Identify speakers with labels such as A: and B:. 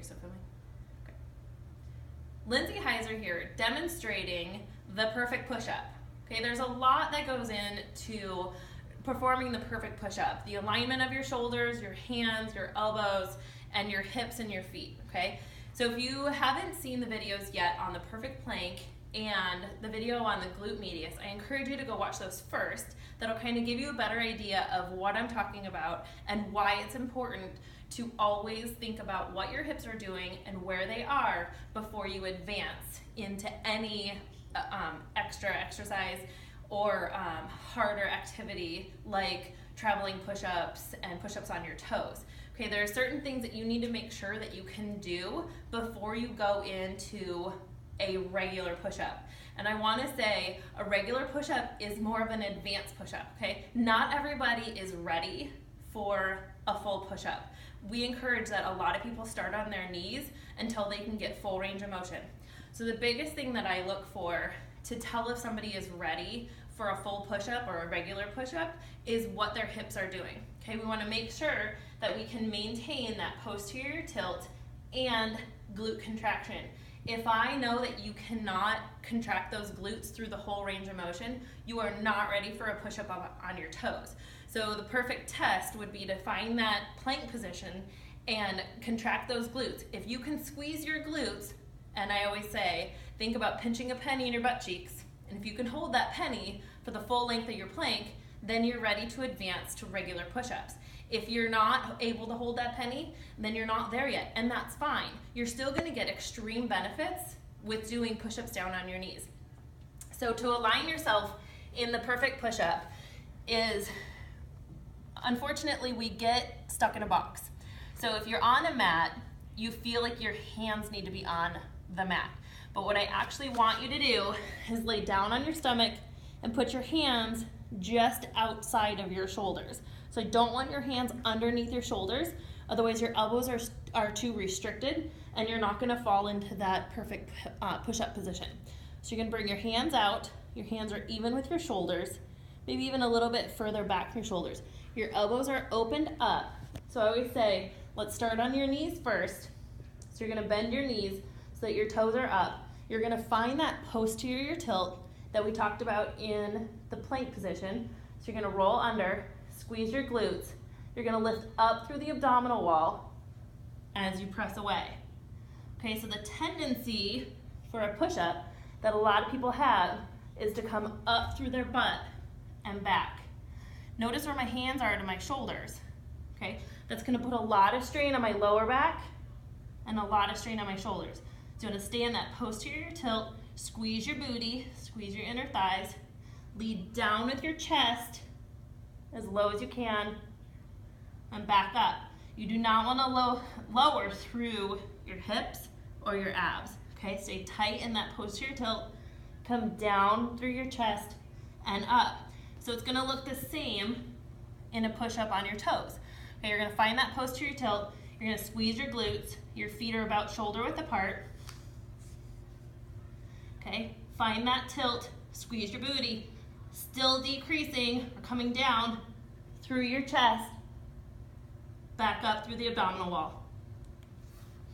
A: you still filming? Okay. Lindsay Heiser here, demonstrating the perfect push-up. Okay, there's a lot that goes into performing the perfect push-up. The alignment of your shoulders, your hands, your elbows, and your hips and your feet, okay? So if you haven't seen the videos yet on the perfect plank and the video on the glute medius, I encourage you to go watch those first. That'll kind of give you a better idea of what I'm talking about and why it's important to always think about what your hips are doing and where they are before you advance into any extra exercise or harder activity like traveling push-ups and push-ups on your toes. Okay, there are certain things that you need to make sure that you can do before you go into a regular push-up. And I want to say a regular push-up is more of an advanced push-up, okay? Not everybody is ready for a full push-up. We encourage that a lot of people start on their knees until they can get full range of motion. So the biggest thing that I look for to tell if somebody is ready for a full push-up or a regular push-up is what their hips are doing. Okay, we want to make sure that we can maintain that posterior tilt and glute contraction. If I know that you cannot contract those glutes through the whole range of motion, you are not ready for a push-up on your toes. So the perfect test would be to find that plank position and contract those glutes. If you can squeeze your glutes, and I always say, think about pinching a penny in your butt cheeks, and if you can hold that penny for the full length of your plank, then you're ready to advance to regular push-ups. If you're not able to hold that penny, then you're not there yet, and that's fine. You're still gonna get extreme benefits with doing push-ups down on your knees. So to align yourself in the perfect push-up is, unfortunately, we get stuck in a box. So if you're on a mat, you feel like your hands need to be on the mat. But what I actually want you to do is lay down on your stomach and put your hands just outside of your shoulders. So I don't want your hands underneath your shoulders, otherwise your elbows are too restricted and you're not gonna fall into that perfect push-up position. So you're gonna bring your hands out, your hands are even with your shoulders, maybe even a little bit further back from your shoulders. Your elbows are opened up. So I always say, let's start on your knees first. So you're gonna bend your knees so that your toes are up. You're gonna find that posterior tilt that we talked about in the plank position. So you're gonna roll under, squeeze your glutes. You're gonna lift up through the abdominal wall as you press away. Okay, so the tendency for a push-up that a lot of people have is to come up through their butt and back. Notice where my hands are to my shoulders, okay? That's gonna put a lot of strain on my lower back and a lot of strain on my shoulders. So you wanna stay in that posterior tilt, squeeze your booty, squeeze your inner thighs, lead down with your chest as low as you can, and back up. You do not wanna lower through your hips or your abs, okay? Stay tight in that posterior tilt, come down through your chest and up. So it's gonna look the same in a push-up on your toes. Okay, you're gonna find that posterior tilt, you're gonna squeeze your glutes, your feet are about shoulder width apart. Okay, find that tilt, squeeze your booty, still decreasing or coming down through your chest, back up through the abdominal wall.